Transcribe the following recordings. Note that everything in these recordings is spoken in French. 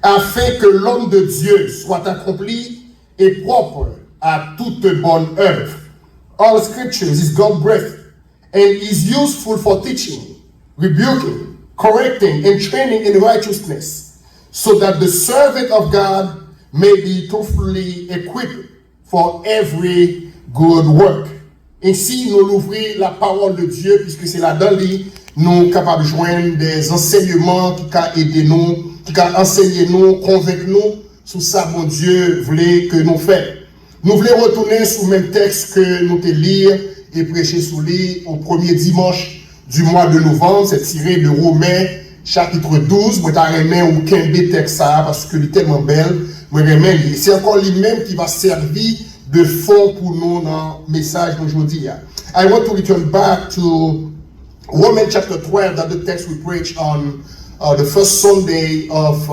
afin que l'homme de Dieu soit accompli et propre à toute bonne œuvre. All scriptures is God-breathed and is useful for teaching, rebuking, correcting, and training in righteousness, so that the servant of God may be truthfully equipped for every good work. Ainsi, nous l'ouvrir la parole de Dieu, puisque c'est là-dedans nous sommes capables de joindre des enseignements qui peuvent aider nous, qui peuvent enseigner nous, convaincre nous sur ça, bon Dieu voulait que nous fassions. Nous voulons retourner sur le même texte que nous te lire et prêcher sous lui au premier dimanche du mois de novembre. C'est tiré de Romains chapitre 12. Moi, t'as aimé ou qu'un texte ça parce que il est tellement belle. Moi, c'est encore lui-même qui va servir de fond pour nous dans le message d'aujourd'hui. I want to return back to Romans chapter 12, that the text we preached on the first Sunday of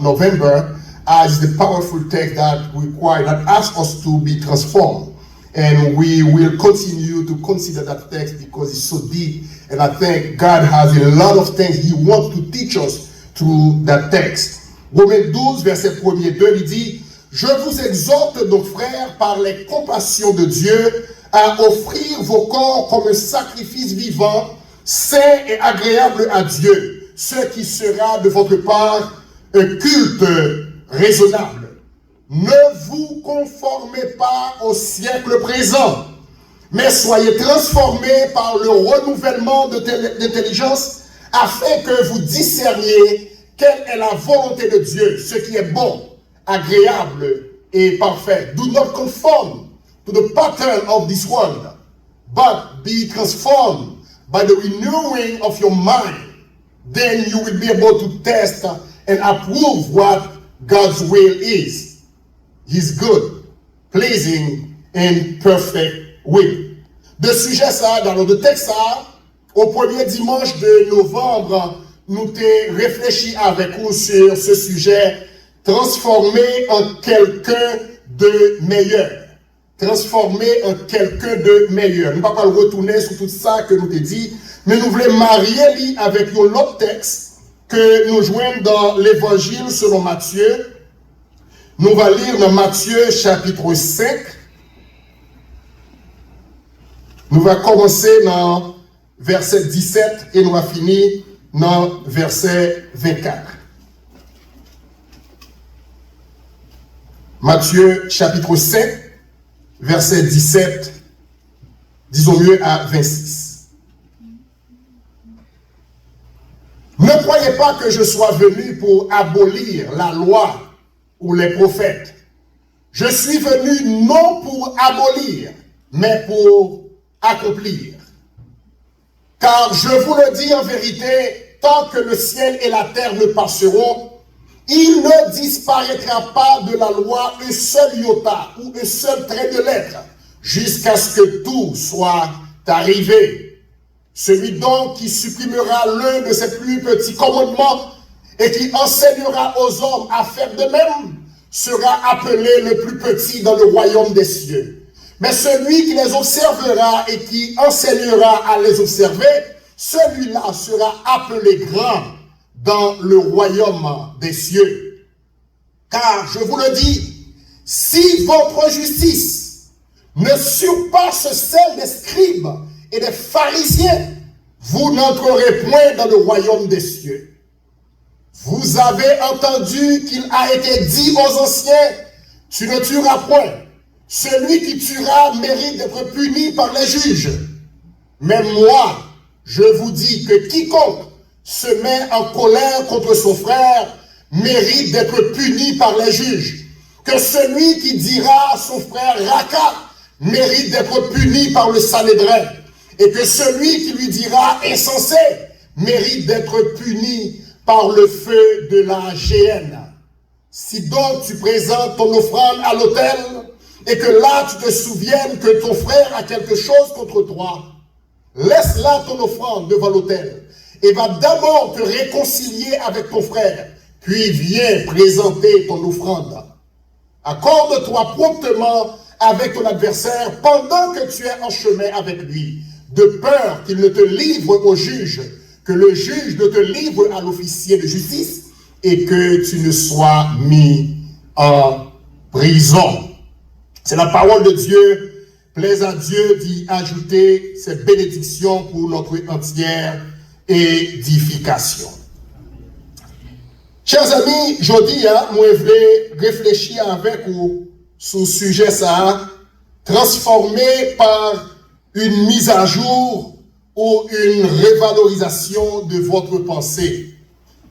November, as the powerful text that asks us to be transformed. And we will continue to consider that text because it's so deep. And I think God has a lot of things He wants to teach us through that text. Romains 12, verset 1er 2, il dit: Je vous exhorte donc, frères, par les compassions de Dieu, à offrir vos corps comme un sacrifice vivant, saint et agréable à Dieu, ce qui sera de votre part un culte raisonnable. Ne vous conformez pas au siècle présent, mais soyez transformés par le renouvellement d'intelligence, afin que vous discerniez quelle est la volonté de Dieu, ce qui est bon, agréable et parfait. Do not conform to the pattern of this world, but be transformed by the renewing of your mind. Then you will be able to test and approve what God's will is. His good, pleasing and perfect will. De sujet ça, dans le texte ça, au premier dimanche de novembre, nous t'ai réfléchi avec vous sur ce sujet, transformer en quelqu'un de meilleur. Transformer en quelqu'un de meilleur. Nous ne pouvons pas retourner sur tout ça que nous t'ai dit, mais nous voulons marier avec l'autre texte que nous joignons dans l'évangile selon Matthieu. Nous allons lire dans Matthieu chapitre 5. Nous allons commencer dans verset 17 et nous allons finir dans verset 24. Matthieu chapitre 5, verset 17, disons mieux à 26. Ne croyez pas que je sois venu pour abolir la loi ou les prophètes. Je suis venu non pour abolir, mais pour accomplir. Car je vous le dis en vérité, tant que le ciel et la terre ne passeront, il ne disparaîtra pas de la loi un seul iota ou un seul trait de lettre, jusqu'à ce que tout soit arrivé. Celui donc qui supprimera l'un de ses plus petits commandements et qui enseignera aux hommes à faire de même, sera appelé le plus petit dans le royaume des cieux. Mais celui qui les observera et qui enseignera à les observer, celui-là sera appelé grand dans le royaume des cieux. Car je vous le dis, si votre justice ne surpasse celle des scribes et des pharisiens, vous n'entrerez point dans le royaume des cieux. Vous avez entendu qu'il a été dit aux anciens, tu ne tueras point. Celui qui tuera mérite d'être puni par les juges. Mais moi, je vous dis que quiconque se met en colère contre son frère mérite d'être puni par les juges. Que celui qui dira à son frère raca mérite d'être puni par le Sanhédrin. Et que celui qui lui dira insensé mérite d'être puni par le feu de la géhenne. Si donc tu présentes ton offrande à l'autel et que là tu te souviennes que ton frère a quelque chose contre toi, laisse là ton offrande devant l'autel et va d'abord te réconcilier avec ton frère, puis viens présenter ton offrande. Accorde-toi promptement avec ton adversaire pendant que tu es en chemin avec lui, de peur qu'il ne te livre au juge, que le juge ne te livre à l'officier de justice et que tu ne sois mis en prison. C'est la parole de Dieu. Plaise à Dieu d'y ajouter ses bénédictions pour notre entière édification. Chers amis, je dis, moi je vais réfléchir avec vous sur le sujet ça, transformé par une mise à jour ou une révalorisation de votre pensée.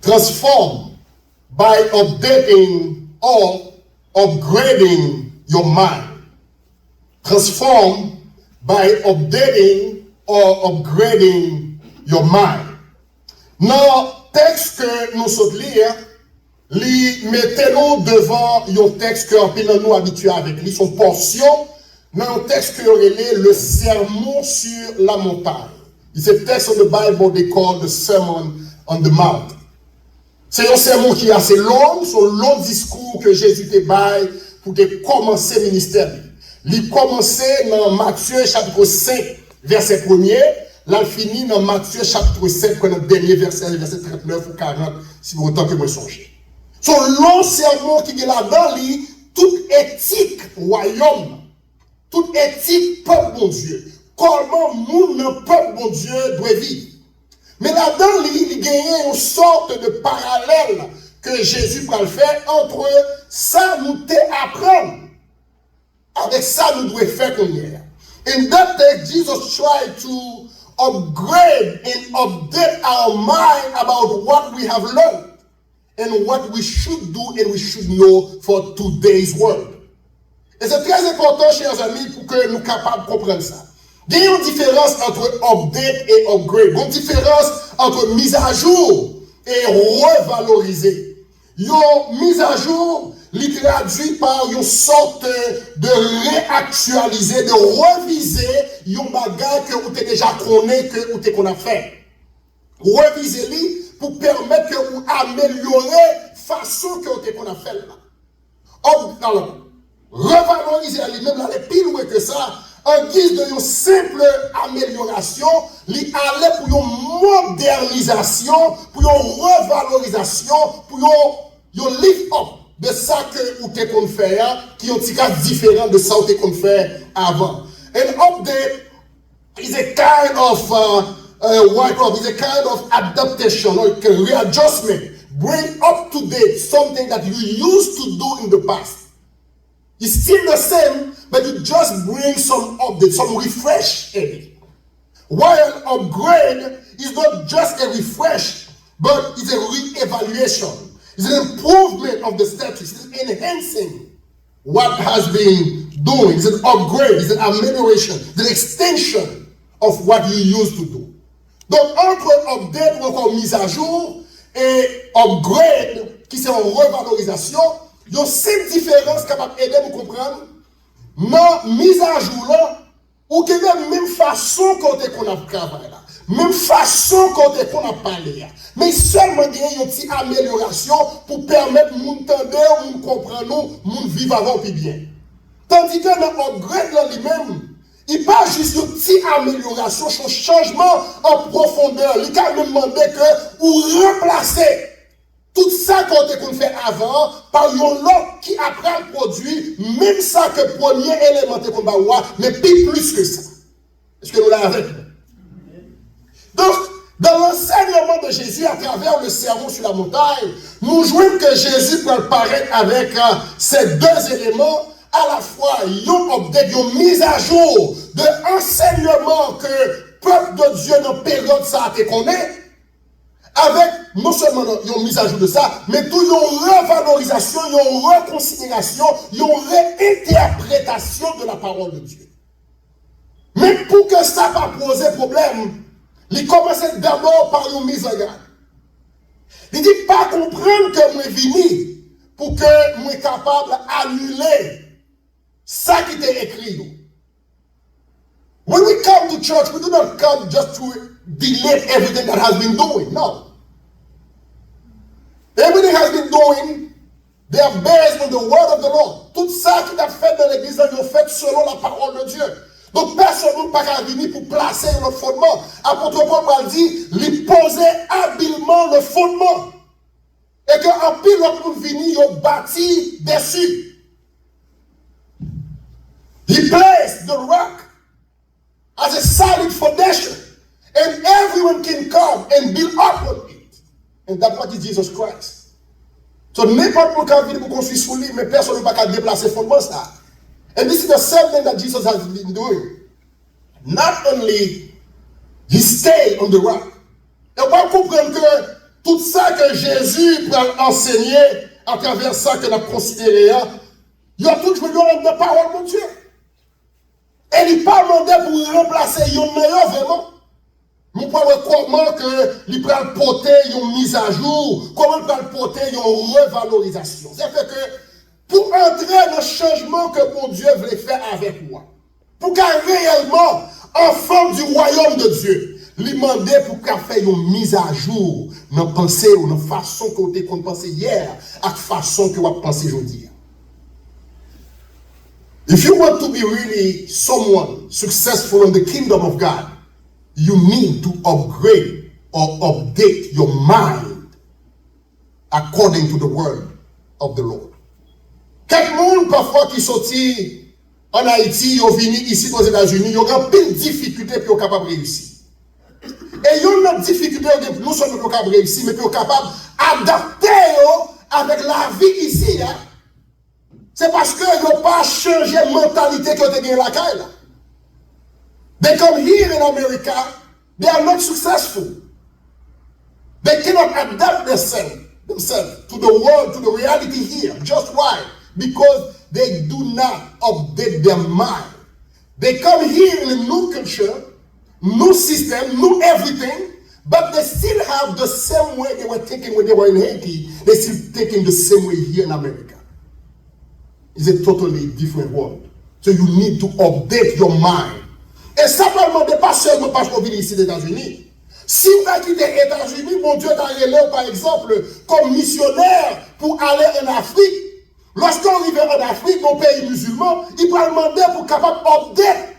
Transform by updating or upgrading your mind. Transform by updating or upgrading your mind. Dans le texte que nous sommes lire, mettez-nous devant un texte que nous habitués avec lui, son portion, dans le texte que est le sermon sur la montagne. It's a text of the Bible they call the Sermon on the Mount. C'est un sermon qui est assez long, c'est un long discours que Jésus te baille pour te commencer le ministère. Il commence dans Matthieu chapitre 5, verset 1er, là il finit dans Matthieu chapitre 7, dans le dernier verset, verset 39 ou 40, si vous autant que moi songez. Son long sermon qui est là-dedans, toute éthique royaume, toute éthique peuple bon Dieu, comment le peuple bon Dieu doit vivre. Mais là-dedans, il gagne une sorte de parallèle que Jésus va faire entre ça nous t'apprendre. Avec ça, nous devons faire comme hier. In that text, Jesus tried to upgrade and update our mind about what we have learned and what we should do and we should know for today's world. Et c'est très important, chers amis, pour que nous soyons capables de comprendre ça. Il y a une différence entre update et upgrade. Il y a une différence entre mise à jour et revaloriser. Une mise à jour, il traduit par une sorte de réactualiser, de reviser un bagage que vous avez déjà connu, que vous avez fait. Reviser pour permettre que vous améliorez la façon que vous avez fait là. Alors, revaloriser lui-même, là, les pile que ça, en guise d'une simple amélioration, il allait pour une modernisation, pour une revalorisation, pour une lift-up de ça que vous avez fait, qui est un petit cas différent de ça que vous avez fait avant. An update is a kind of is a kind of adaptation or readjustment, bring up to date something that you used to do in the past. It's still the same, but you just bring some update, some refresh in it. While an upgrade is not just a refresh, but it's a re-evaluation. It's an improvement of the status. It's enhancing what has been doing. It's an upgrade. It's an amelioration. It's an extension of what you used to do. Donc, entre update ou encore mise à jour et upgrade, qui c'est une revalorisation, il y a 5 différences capables d'aider à nous comprendre. Non, mise à jour là, ou que la même façon qu'on a travaillé là, même façon qu'on a parlé là, mais seulement il y a une petite amélioration pour permettre de nous entendre, de nous comprendre, de nous vivre avant puis bien. Tandis que dans upgrade là lui-même, il n'y a pas juste une petite amélioration, un changement en profondeur. Il a même demandé que vous remplacez tout ça qu'on a fait avant par un autre qui après produit, même ça que le premier élément qu'on va voir, mais plus que ça. Est-ce que nous l'avons avec nous? Donc, dans l'enseignement de Jésus à travers le sermon sur la montagne, nous jouons que Jésus peut paraître avec ces deux éléments, à la fois une mise à jour de enseignement que le peuple de Dieu dans la période ça te connaît, avec non seulement une mise à jour de ça, mais tout une revalorisation, une reconsidération, une réinterprétation de la parole de Dieu. Mais pour que ça ne pas poser problème, il commence d'abord par une mise en garde. Il dit pas comprendre que moi venu pour que moi capable d'annuler ça qui est écrit. When we come to church, we do not come just to delete everything that has been doing. No. Everything has been doing, they are based on the word of the Lord. Tout ça qui est fait dans l'église, ils ont fait selon la parole de Dieu. Donc personne ne peut pas venir pour placer le fondement. Apôtre Paul dit, il posait habilement le fondement. Et qu'en pile pour venir, ils ont bâti dessus. He placed the rock as a solid foundation. And everyone can come and build up on it. And that's what is Jesus Christ. So n'importe qui qui venir pour construire sous lui, mais personne ne peut pas déplacer le fondement ça. And this is the same thing that Jesus has been doing. Not only he stayed on the rock. Et on va comprendre que tout ça que Jésus peut enseigner à travers ça que nous avons considéré, il y a toujours eu la parole de Dieu. Et il n'est pas demandé pour remplacer une meilleure vraiment. Nous parlons comment que il peut porter une mise à jour, comment il peut porter une revalorisation. C'est fait que pour entrer dans le changement que mon Dieu voulait faire avec moi, pour qu'un réellement enfant du royaume de Dieu, lui demander pour qu'il fasse une mise à jour dans la pensée ou dans la façon qu'on pensait hier, à la façon que vous pensez aujourd'hui. If you want to be really someone successful in the kingdom of God, you need to upgrade or update your mind according to the word of the Lord. Quelques monde parfois qui sorti en Haïti, ils viennent ici aux États-Unis, ils ont plein de difficultés pour être capable de réussir. Et ils ont une difficulté, nous sommes capables de réussir, mais pour être capable d'adapter avec la vie ici. C'est parce qu'ils n'ont pas changé la mentalité qu'ils ont gagné la caille. They come here in America, they are not successful. They cannot adapt themselves to the world, to the reality here. Just why? Because they do not update their mind. They come here in a new culture, new system, new everything, but they still have the same way they were thinking when they were in Haiti. They still taking the same way here in America. It's a totally different world. So you need to update your mind. Et ça ne demande pas seulement parce qu'on vient ici des États-Unis. Si vous avez quitté les États-Unis, mon Dieu t'a relèvé par exemple comme missionnaire pour aller en Afrique. Lorsqu'on arrive en Afrique, dans pays musulman, il va demander pour capable d'update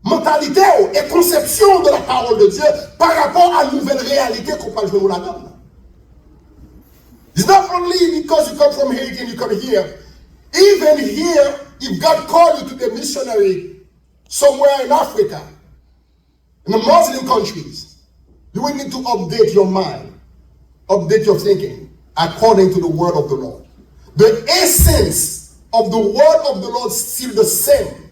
mentalité et conception de la parole de Dieu par rapport à la nouvelle réalité qu'on parle de nous là-dedans. It's not only because you come from Haiti and you come here. Even here, if God called you to be a missionary somewhere in Africa, in the Muslim countries, you will need to update your mind, update your thinking according to the word of the Lord. The essence of the word of the Lord is still the same,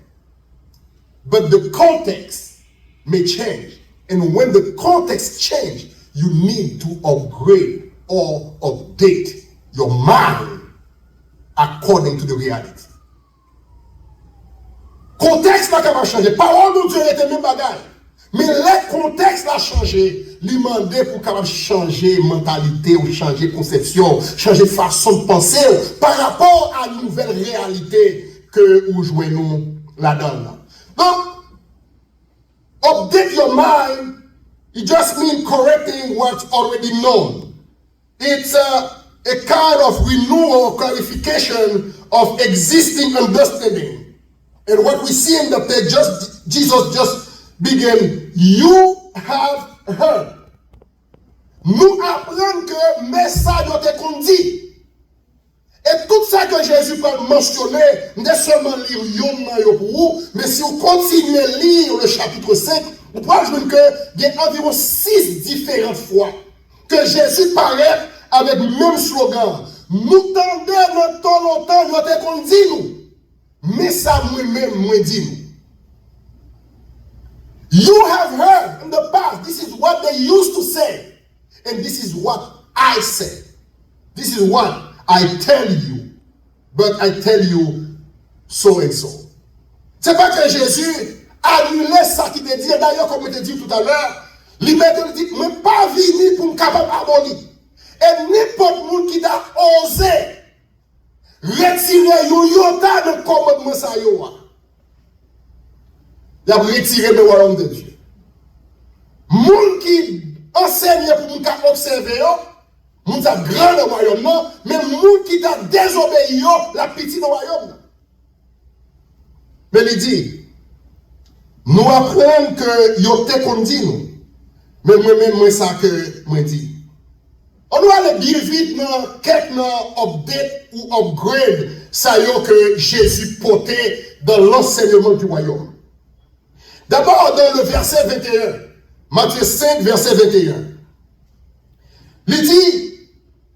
but the context may change. And when the context changes, you need to upgrade or update your mind according to the reality. Contexte n'a pas changé. Parole de Dieu était même bagaille. Mais le contexte a changé. Lui demander pour capable changer mentalité ou changer conception, changer façon de penser par rapport à une nouvelle réalité que nous jouons là-dedans. Donc, update your mind, it just means correcting what's already known. It's a kind of renewal or clarification of existing understanding. And what we see in the text, Jesus just began, you have heard. Nous apprenons que le message a été conduit. Et tout ça que Jésus peut mentionner, non seulement lire yon pour vous, mais si vous continuez à lire le chapitre 5, vous pouvez voir qu'il y a environ 6 différentes fois que Jésus paraît avec le même slogan. Nous tendons notre temps longtemps, nous avons conduit nous. Mais ça, moi-même, moi dis nous. You have heard in the past, this is what they used to say. And this is what I say. This is what I tell you. But I tell you so and so. C'est pas que Jésus a annulé ça qui te dit. D'ailleurs, comme je te dis tout à l'heure, il m'a dit, mais pas venir pour me capable abolir. Et n'importe qui qui t'a osé retirer yota de commandement ça yo. Il a retiré le royaume de Dieu. Moun qui enseigne pour nous observer, nous avons grand le royaume, mais nous qui t'a désobéi, la petite royaume. Mais il dit, nous apprenons que yo te conduit nous. Mais moi-même, moi ça que moi dis. On doit aller bien vite dans quelques update ou upgrade ça y est que Jésus portait dans l'enseignement du royaume. D'abord dans le verset 21, Matthieu 5, verset 21. Il dit,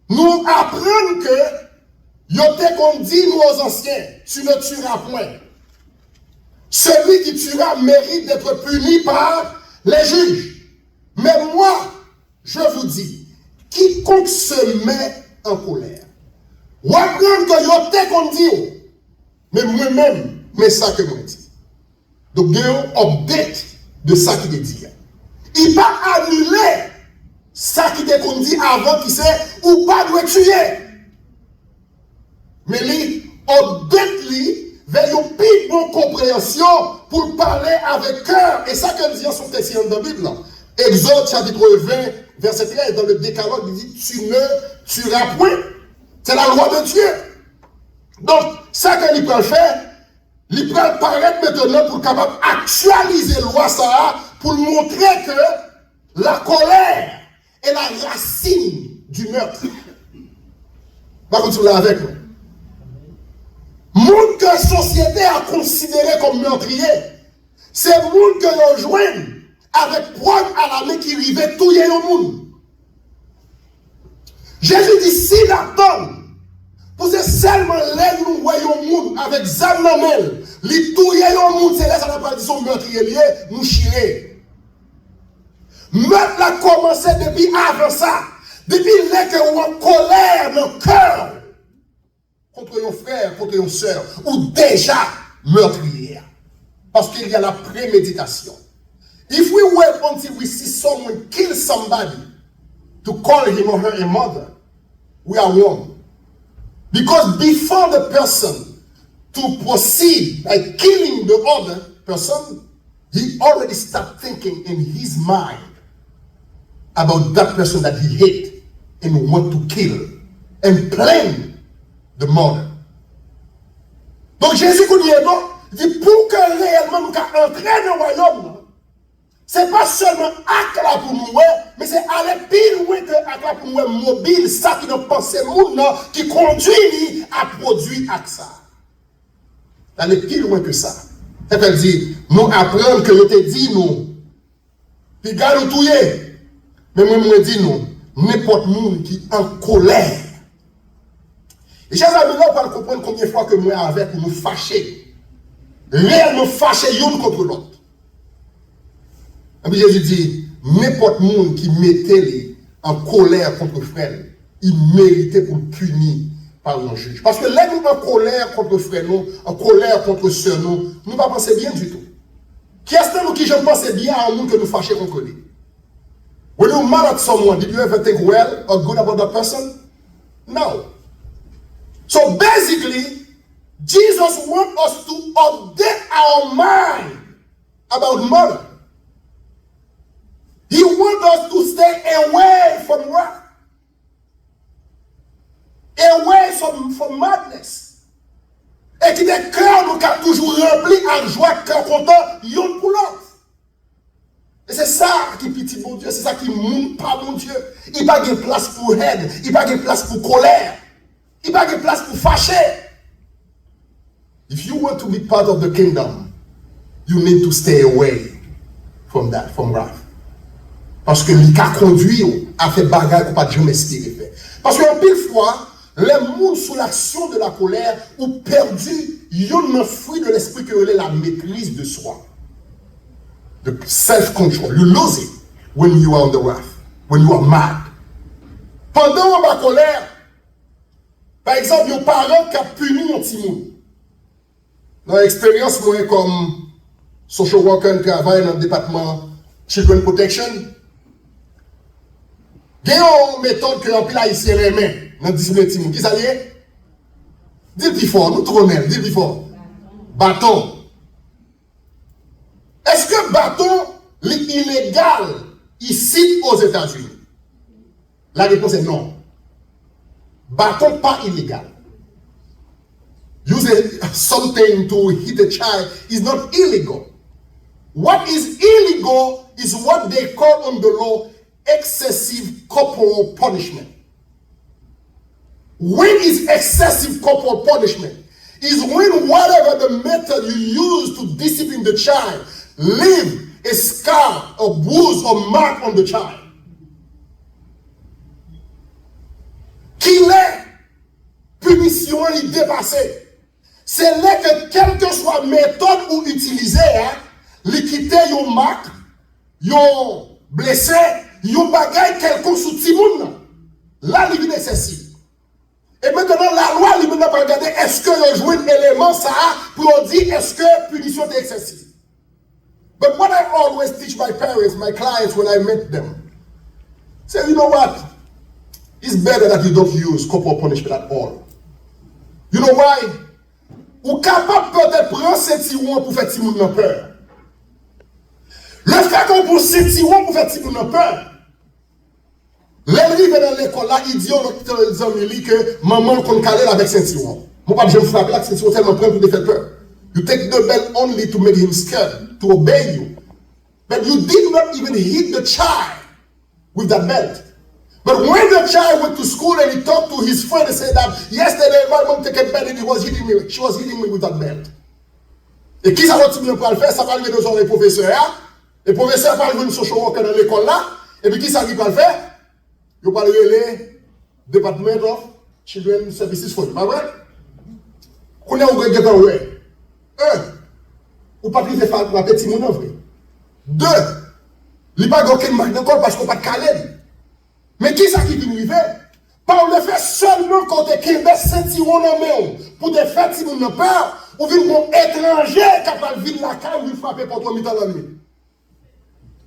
nous apprenons que yote qu'on dit nous aux anciens, tu ne tueras point. Celui qui tuera mérite d'être puni par les juges. Mais moi, je vous dis, quiconque se met en colère, ou apprendre que yote qu'on dit, mais moi-même, mais ça que moi dis. Donc, il y a un update de ça qui est dit. Il va annuler ça qui était qu'on dit avant qui c'est ou pas doit tuer. Mais lui, update lui vers une plus bonne compréhension pour parler avec cœur. Et ça que dit son texte dans la Bible. Exode chapitre 20, verset 13, dans le décalogue, il dit, tu ne tueras point. C'est la loi de Dieu. Donc, ça qu'il peut faire, il peut paraître maintenant pour capable actualiser la loi ça pour montrer que la colère est la racine du meurtre. Par contre, vous l'avez avec nous. Monde que la société a considéré comme meurtrier, c'est monde que l'on joint avec preuve à la main qui arrivait tout au monde. Jésus dit, si la donne, pour c'est seulement là nous voyons le monde avec Zanamel, les tout au monde, c'est là ça n'a pas dit son meurtrier, nous chirer. Meurtre a commencé depuis avant ça, depuis là que on a colère dans le cœur contre un frère, contre une soeur, ou déjà meurtrier. Parce qu'il y a la préméditation. If we wait until we see someone kill somebody to call him or her a mother, we are wrong. Because before the person to proceed by killing the other person, he already started thinking in his mind about that person that he hate and want to kill and plan the murder. Donc Jésus dit pour que réellement nous entrer dans le royaume, c'est pas seulement acte là pour nous, mais c'est aller pile loin que acte là pour nous mobile, ça qui nous pense monde qui conduit à produire acte ça. Aller pile loin que ça. Ça veut dire nous apprendre que je te dit nous, puis garde tout yé. Mais moi me dis nous, n'importe monde qui en colère. Et chers amis, là, on va comprendre combien de fois que moi avec nous fâcher. Réellement fâcher l'un contre l'autre. Et puis Jésus dit, n'importe monde qui mettait en colère contre frère, il méritait pour punir par un juge. Parce que là, nous en colère contre frère, nous, en colère contre soeur, nous ne pas penser bien du tout. Qui est-ce que nous qui je pense bien à un monde que nous fâchons contre lui? When you mad at someone, did you ever think well or good about that person? No. So basically, Jesus wants us to update our mind about murder. He wants us to stay away from wrath, away from madness. Et que des cœurs nous sont toujours remplis en joie, cœur content, yon pour l'autre. Et c'est ça qui petit mon Dieu, c'est ça qui monte pas mon Dieu. Il n'y a pas de place pour haine, il n'y a pas de place pour colère, il n'y a pas de place pour fâcher. If you want to be part of the kingdom, you need to stay away from that, from wrath. Parce que l'ICA conduit à faire bagarre qu'on pas jamais espérer faire. Parce qu'en pile fois, les gens sous l'action de la colère ont perdu un fruit de l'esprit que est la maîtrise de soi. The self-control. You lose it when you are on the wrath, when you are mad. Pendant la colère, par exemple, un parent qui a puni un petit monde. Dans l'expérience, moi, comme social worker, je travaille dans le département Children Protection. Il y a une méthode que l'on peut haïtien les mains dans le discipline. Qui ça y est? Dis plus fort, nous trouvons même, dis plus fort. Bâton. Est-ce que bâton est illégal ici aux États-Unis? La réponse est non. Bâton pas illégal. Using something to hit a child is not illegal. What is illegal is what they call on the law excessive corporal punishment. when is excessive corporal punishment? Is when whatever the method you use to discipline the child leave a scar, a bruise, or mark on the child. Qu'il est punition est dépassée. C'est là que quelle que soit la méthode ou utilisée, li quitte yon marque, yon blessé, yon bagay quelconque sous ti moun. Là, il est excessif. Et maintenant, la loi, il va regarder est-ce que yon joue un élément ça pour dire est-ce que punition est excessive. But what I always teach my parents, my clients when I meet them, say, you know what? It's better that you don't use corporal punishment at all. You know why? Ou capable peut-être prendre sentiment pour faire ti moun nan peur. Le fait qu'on prend sentiment pour faire ti moun nan peur. L'élève dans l'école là, il dit aux amis que maman qu'on calé avec sentiment. Moi pas je me frappe là, sentiment tellement prend pour te faire peur. You take the belt only to make him scared, to obey you. But you did not even hit the child with that belt. But when the child went to school and he talked to his friend and said that yesterday my mom took a belt and she was hitting me with that belt. Et qui ça continue pour le faire? Ça va arriver dans les professeurs. Les professeurs vont venir social worker dans l'école là. Et puis qui ça qui va le faire? Ils vont aller le Department of Children Services for you. Pas vrai? Qu'on a ouvert quelqu'un ouais. Ou pas priver la petite moun en vrai. Deux, il n'y a pas aucun marque d'école parce qu'on n'a pas de calé. Mais qui ça qui vient arriver? Par le fait seulement quand tu es sentiment en main pour te faire si vous n'avez peur, ou vient un étranger capable de venir la caille ou frapper pour toi dans la nuit.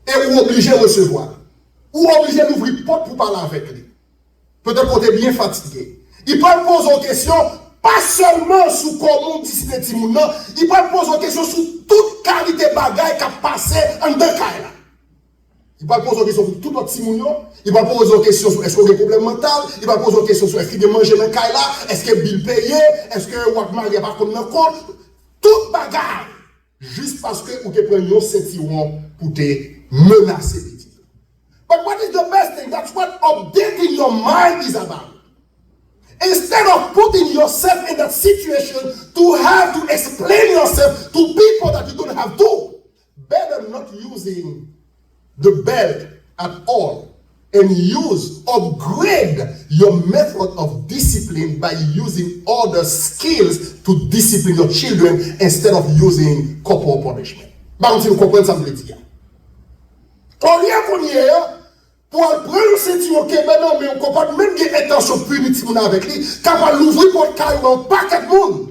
Et vous obligé de recevoir. Ou obligé d'ouvrir porte pour parler avec lui. Peut-être qu'on est bien fatigué. Il peut poser une question. Pas seulement sur comment discipliner Timoun, il va poser une question sur toute qualité de bagaille qui a passé en deux cas. Il va poser une question sur tout notre Timoun, il va poser une question sur est-ce qu'il y a des problèmes mentaux, il va poser une question sur est-ce qu'il y a mangé dans le cas là, est-ce qu'il y a bill payé, est-ce que Wakmar n'y a pas comme dans le compte. Toute bagaille, juste parce que vous prenez un sentiment pour te menacer. But what is the best thing? That's what updating your mind is about. Instead of putting yourself in that situation to have to explain yourself to people that you don't have to, better not using the belt at all and upgrade your method of discipline by using other skills to discipline your children instead of using corporal punishment. Bah, vous comprenez ça, me dit. Quand il y a qu'on y est, pour prendre ce qui est maintenant, mais on comprend même qu'il y a intention punitive avec lui, capable d'ouvrir pour le cas où on paquet de monde.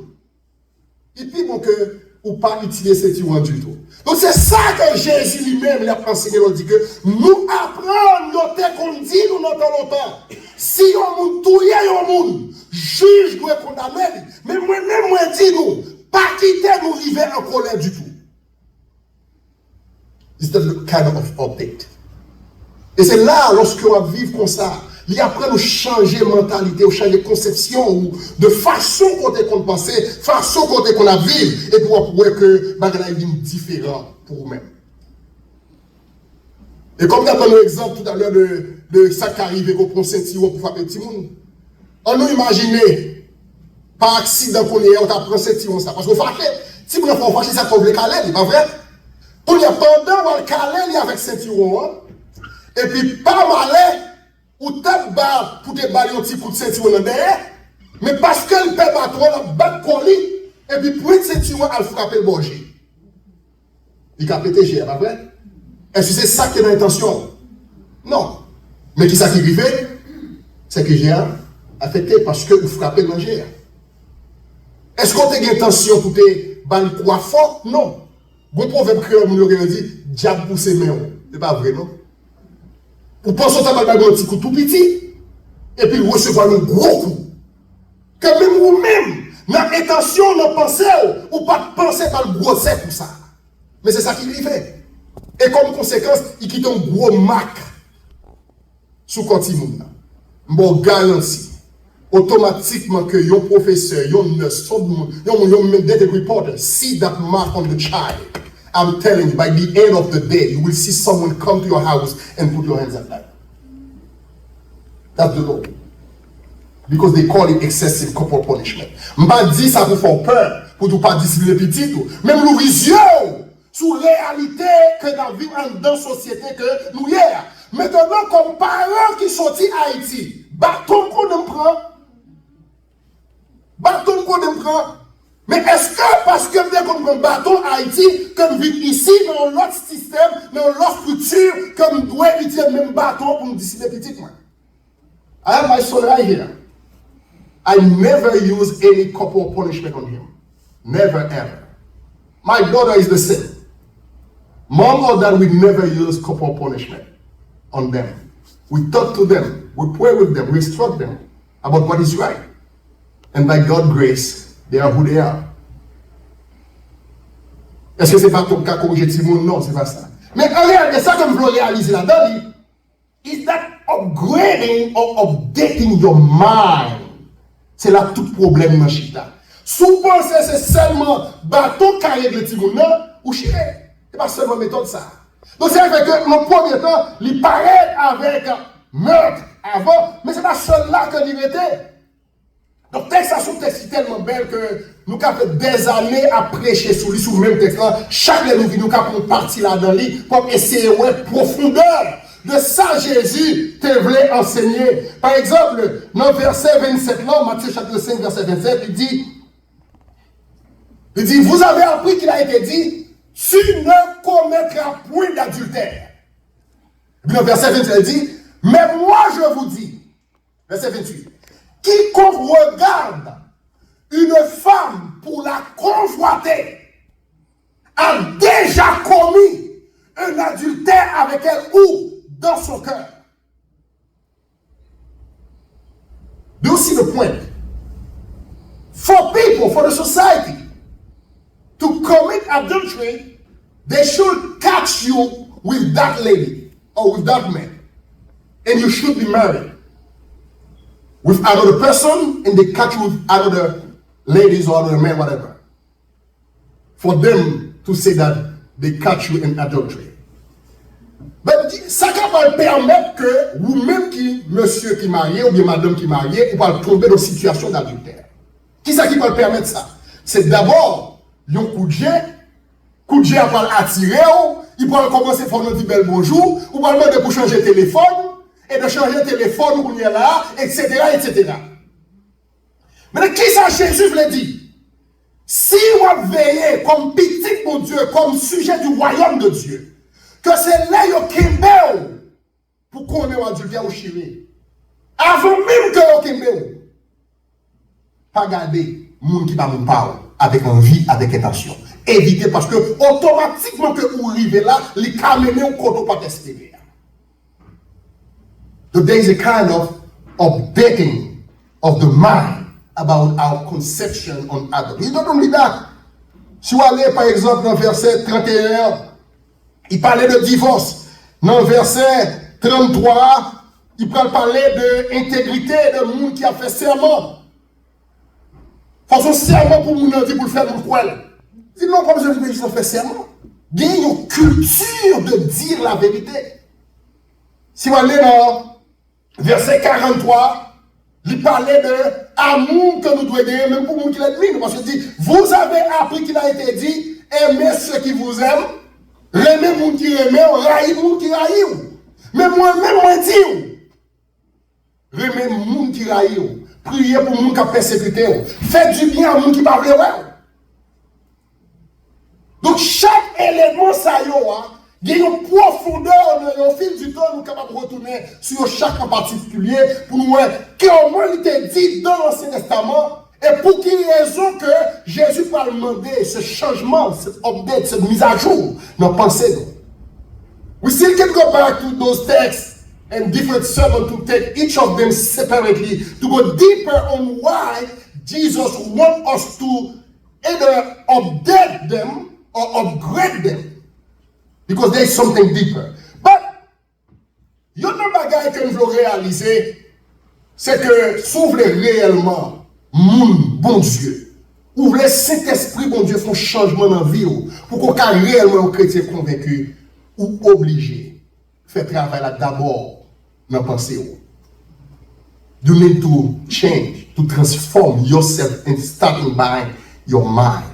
Et puis, bon, que, ou pas utiliser ce qui est du tout. Donc, c'est ça que Jésus lui-même lui a enseigné, il dit que nous apprenons notre qu'on dit, nous longtemps. Si on nous touille, on nous, juge doit condamner, mais moi-même, moi, dis nous, pas quitter nous river en colère du tout. It's the kind of update. Et c'est là, lorsqu'on va vivre comme ça, il y a après nous changer de mentalité, ou changer de conception, ou de façon qu'on est qu'on pense, façon qu'on est qu'on a vivre, et pour voir que bagay est différent pour vous-même. Et comme nous avons l'exemple tout à l'heure de ça qui arrive qu'on prend Saint-Tiro pour frapper petit monde, on nous imagine, par accident qu'on est, on apprend Saint-Tiro ça. Parce qu'on fâche, si vous n'avez pas fâché, ça trouve le calais, pas vrai? Pour y a pendant, on le calais avec Saint-Tiro, et puis, pas mal, ou tape bas pour te balayer un petit coup de ceinture dans derrière, mais parce que le père battre la batte colis, et puis pour une ceinture, elle frapper le borgé. Il a pété GR, pas vrai? Est-ce que c'est ça qui est l'intention? Non. Mais qui ça qui arrive? C'est que GR affecté parce que vous frappez le GR. Est-ce qu'on a une intention pour te balayer quoi fort? Non. Bon proverbe créole, nous l'avons dit, diable pour ses mains. C'est pas vrai, non? Vous pensez que vous avez un petit coup tout petit, et puis vous recevez un gros coup. Que même vous-même, dans l'intention, dans pensée, ou pas penser par le gros sec pour ça. Mais c'est ça qui lui fait. Et comme conséquence, il quitte un gros marque sous Continue. Bon, garantie, automatiquement que yon professeur, yon nurse, yon medical reporter see that mark on the child. I'm telling you, by the end of the day, you will see someone come to your house and put your hands up like that. That's the law. Because they call it excessive corporal punishment. M'a dit ça pour faire peur, pour ne pas discipliner petit tout. Même nous vision sur la réalité que nous vivons dans la société que nous hier. Maintenant, comme parents qui sont Haïti, bâton qu'on nous prend. Bâton qu'on nous prend. Mais est-ce que parce que nous avons un bâton Haïti, que nous vivons ici, dans l'autre système, dans l'autre structure, que nous devons utiliser le même bâton pour nous discipliner petit? I have my son right here. I never use any corporal punishment on him. Never ever. My daughter is the same. Mom or dad, we never use corporal punishment on them. We talk to them, we pray with them, we instruct them about what is right. And by God's grace, they are who they are. Est-ce que c'est pas ton cas corriger Timon? Non, c'est pas ça. Mais en réalité, ça que je veux réaliser là-dedans, is that upgrading or updating your mind. C'est là tout problème dans Chita. Souvent, c'est seulement bateau qui règle le Timon, ou chiré. C'est pas seulement méthode ça. Donc c'est vrai que mon premier temps, il paraît avec meurtre avant, mais c'est pas seul là que il était. Donc texte ça son texte tellement belle que nous avons fait des années à prêcher sur lui, sur le même texte là. Chaque nous nous avons parti là-dedans lui pour essayer de voir profondeur de ça Jésus te voulait enseigner. Par exemple, dans le verset 27 là, Matthieu chapitre 5 verset 27, il dit, vous avez appris qu'il a été dit, tu ne commettras point d'adultère. Et puis dans le verset 28, il dit, mais moi je vous dis, verset 28, quiconque regarde une femme pour la convoiter a déjà commis un adultère avec elle ou dans son cœur. Do you see the point? For people, for the society, to commit adultery, they should catch you with that lady or with that man. And you should be married with another person, and they catch you with other ladies or other men, whatever. For them to say that they catch you in adultery. Mais ça va permettre que vous-même qui, monsieur qui marié ou bien madame qui marié, vous allez tomber dans une situation d'adultère. Qui ça qui va permettre ça? C'est d'abord un coup de jet va attirer, il peut commencer à faire un petit bel bonjour, ou va demander pour changer de téléphone, et de changer de téléphone où il est là, etc., etc. Mais qui ça Jésus veut dire? Si vous veillez comme petit pour Dieu, comme sujet du royaume de Dieu, que c'est là que vous pour qu'on ait un adultère au Chili. Avant même que vous pas garder les gens qui ne parlent avec envie, avec intention. Évitez parce que automatiquement que vous arrivez là, les caméléons ne peuvent pas espérer. So there is a kind of updating of the mind about our conception on adults. It's not only that. Si vous allez par exemple dans le verset 31, il parlait de divorce. Dans le verset 33, il parlait de intégrité de monde qui a fait serment. Façon serment pour nous dire pour le faire nous croire. Il dit non, comme je dis, ils ont fait serment. Il y a une culture de dire la vérité. Si vous allez dans verset 43, il parlait de amour que nous devons gagner, même pour nous qui l'admirent. Parce qu'il dit, vous avez appris qu'il a été dit, aimez ceux qui vous aiment, aimez les gens qui aiment, raillez les gens qui raillent. Mais moi-même, moi dis, aimez les gens qui raillent. Priez pour les gens qui ont persécuté. Faites du bien à les gens qui ne parlent pas. Donc, chaque élément, ça y a une profondeur au fil du temps, nous sommes capables de retourner sur chaque en particulier pour nous voir comment il était dit dans l'Ancien Testament et pour quelle raison que Jésus va demander ce changement, cette update, cette mise à jour dans la pensée. We still can go back to those texts and different sermons to take each of them separately to go deeper on why Jesus wants us to either update them or upgrade them. Because there is something deeper. But, il y a un bagage que nous voulons réaliser, c'est que s'ouvrir réellement, bon Dieu, ouvrir cet esprit, bon Dieu, font changement dans la vie, pour qu'on soit réellement un chrétien convaincu ou obligé, faire travail là d'abord dans la pensée. You need to change, to transform yourself and starting by your mind.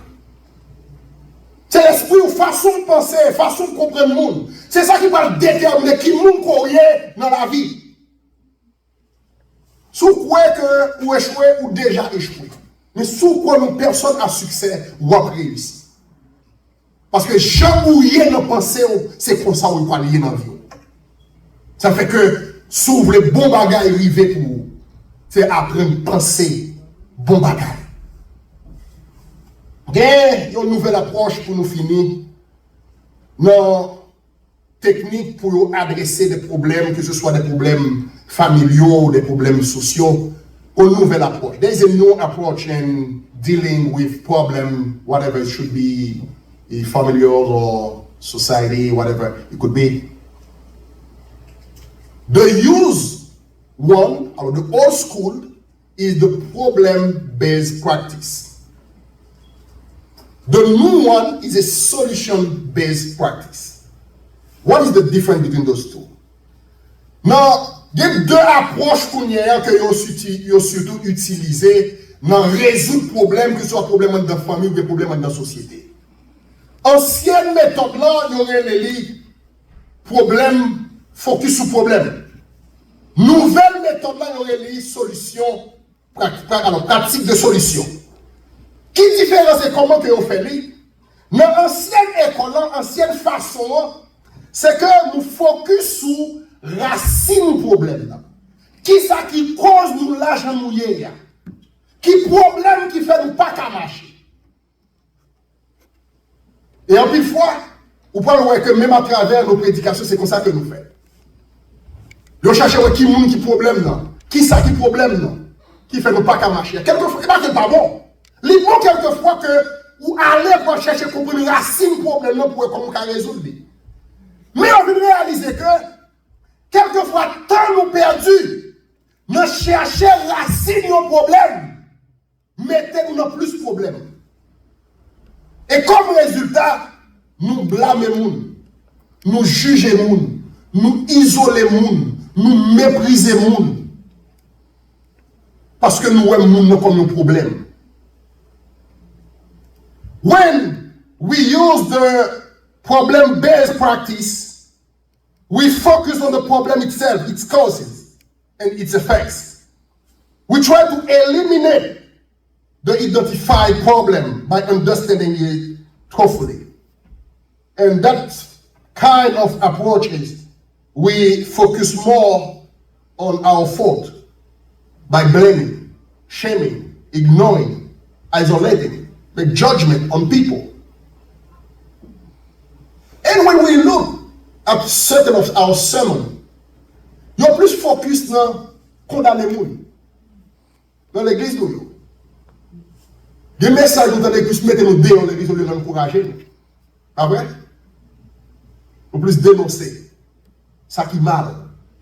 C'est l'esprit ou façon de penser, façon de comprendre le monde. C'est ça qui va déterminer qui monde qu'on est dans la vie. Si vous croyez que vous échouez ou déjà échoué. Mais si vous croyez que personne a succès ou a réussi. Parce que jamais où il y a dans pensée, c'est comme ça où il va aller dans la vie. Ça fait que si vous voulez bon bagage arriver pour vous, c'est apprendre à penser bon bagage. Il y a une nouvelle approche pour nous finir. Nos techniques pour adresser des problèmes, que ce soit des problèmes familiaux ou des problèmes sociaux. Une nouvelle approche. There is a new approach in dealing with problem, whatever it should be, familial or society, whatever it could be. The use one, or the old school, is the problem-based practice. The new one is a solution-based practice. What is the difference between those two? Now, il y a deux approches que vous surtout utilisées dans résoudre problème, que ce soit problème dans la famille ou des problèmes dans la société. Ancienne méthode là, il y aurait les problème, focus sur problème. Nouvelle méthode là, il y aurait les solutions, pratique de solution. Qui différence est comment que vous faites les? Dans l'ancienne école, l'ancienne façon, c'est que nous focus sur racine problème là. Qui ça qui cause nous l'argent mouillé? Qui problème qui fait nous pas qu'à marcher? Et en plus fois, vous pouvez voir que même à travers nos prédications, c'est comme ça que nous faisons. Nous cherchons qui monde qui problème là. Qui ça qui problème là? Qui fait nous pas qu'à marcher? Quelquefois, c'est pas bon. Il est bon quelquefois que vous allez pour chercher à comprendre la racine problème là pour comment on résoudre. Mais on veut réaliser que quelquefois, tant nous perdus, nous cherchons racine du problème, mettez-nous dans plus de problèmes. Et comme résultat, nous blâmons, nous jugeons, nous isolons, nous méprisons. Parce que nous voyons comme un problème. When we use the problem-based practice, we focus on the problem itself, its causes, and its effects. We try to eliminate the identified problem by understanding it thoroughly. And that kind of approaches, we focus more on our fault by blaming, shaming, ignoring, isolating, the judgment on people. And when we look at certain of our sermons, you're plus focused on condamner les gens. Dans l'église, nous. Des messages nous dans l'église, mettez-nous dehors l'église, au lieu d'encourager. Pas vrai? Ou plus dénoncer ça qui mal,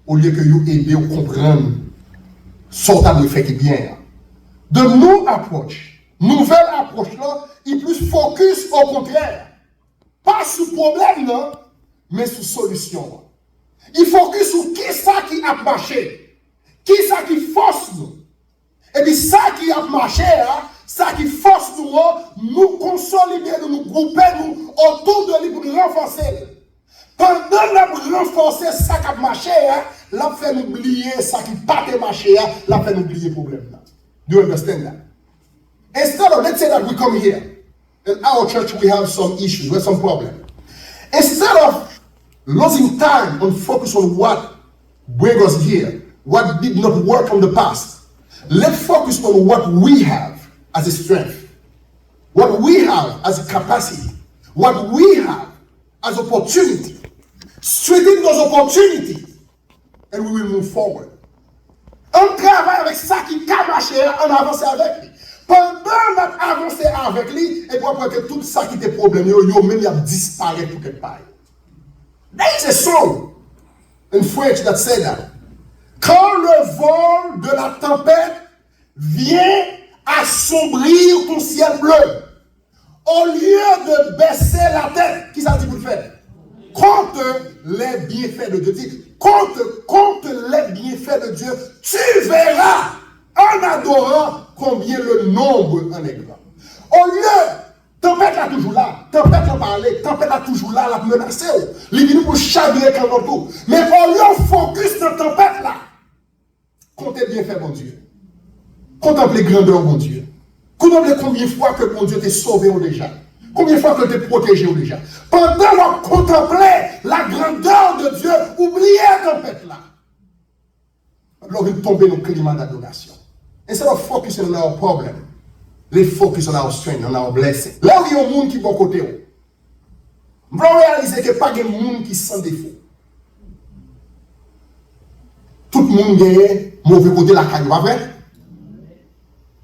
au lieu que vous aider à comprendre ce que fait qui bien. De nos approches, nouvelle approche là, il plus focus au contraire. Pas sur problème, non, mais sur solution. Il focus sur qui ça qui a marché, qui ça qui force nous. Et puis ça qui a marché, ça qui force nous, nous consolider, nous grouper nous autour de lui pour nous renforcer. Pendant nous renforcer ça qui a marché, là fait nous oublier ça qui pas marché, là fait nous oublier le problème. Do you understand that? Instead of, let's say that we come here, in our church we have some issues, we have some problems. Instead of losing time on focus on what brings us here, what did not work from the past, let's focus on what we have as a strength, what we have as a capacity, what we have as opportunity. Strengthen those opportunities, and we will move forward. On travaille avec ça qui a marché, on avance avec lui. Pendant notre avancée avec lui, et pour que tout ça qui était problème, yo même il a disparu pour quelque part. There is a song in French that said that. Quand le vol de la tempête vient assombrir ton ciel bleu, au lieu de baisser la tête, qui ça dit pour le faire? Compte les bienfaits de Dieu. compte les bienfaits de Dieu, tu verras en adorant combien le nombre en est grand. Au lieu, tempête là toujours là, tempête là parler, tempête là toujours là, la menacer, les venu pour chaviller quand on tout. Mais au lieu focus dans tempête là, comptez bien fait mon Dieu. Contemplez grandeur mon Dieu. Contemplez combien de fois que mon Dieu t'a sauvé déjà. Combien de fois que t'a protégé déjà. Pendant qu'on contemplait la grandeur de Dieu, oubliez la tempête là. Alors il tombe dans le climat d'adoration. Instead of focusing on our problem, let's focus on our strength, on our blessing. Là où il y a un monde qui est bon côté, vous réaliser qu'il n'y a pas de monde qui sans défaut. Tout le monde a mauvais côté la caille, pas vrai?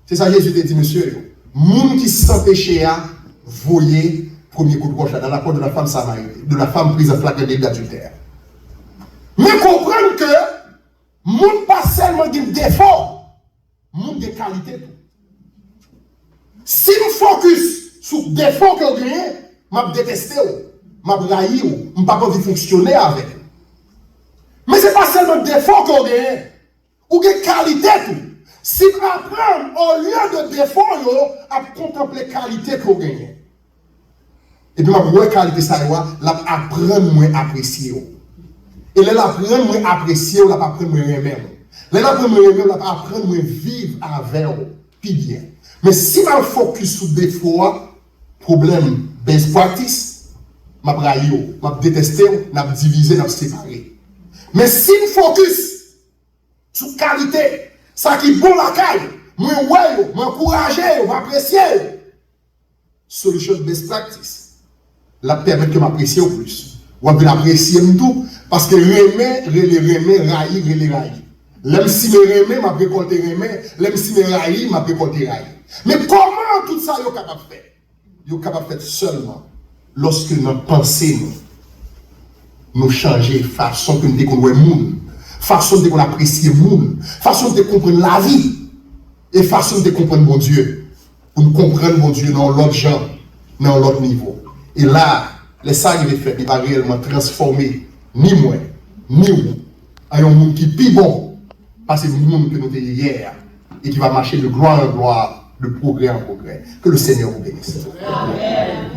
C'est ça Jésus t'a dit, monsieur. Monde qui sans péché a voyé premier coup de roche dans la peau de la femme samaritaine, de la femme prise en flagrant d'adultère. Mais comprendre que monde pas seulement des défauts, monde de qualité tout. Si je focus sur les défauts que vous avez, je vais détester, je vais railler, je ne vais pas fonctionner avec. Mais ce n'est pas seulement des défauts que vous avez, ou des qualités tout. Si vous apprenez au lieu de défauts, à contempler les qualités que vous avez. Et puis, la qualité, ça va apprendre à apprécier. Et là, l'apprendre à apprécier, ou l'apprendre à aimer. Là, l'apprendre à aimer, ou l'apprendre à vivre avec vous. Puis bien. Mais si je focus sur des fois, problème, best practice, je vais brailler, je vais détester, je vais diviser, je vais séparer. Mais si je focus sur qualité, ça qui est bon la caille, je vais m'encourager, je vais apprécier. Solution best practice, la permet que m'apprécie au plus. Je vais l'apprécier tout, parce que remer, railler. L'homme si me remet, m'a récolté remet, l'homme si me raille, m'a récolté raille. Mais comment tout ça est capable de faire? Il est capable de faire seulement lorsque notre pensée nous changer façon que nous découvrons le monde, façon de apprécier le monde, façon de comprendre la vie et façon de comprendre mon Dieu. Pour nous comprendre mon Dieu dans l'autre genre, dans l'autre niveau. Et là, les ça il fait, il va réellement transformer ni moi, ni vous, en un monde qui est plus bon. Parce que c'est le monde que nous avons hier et qui va marcher de gloire en gloire, de progrès en progrès. Que le Seigneur vous bénisse. Amen.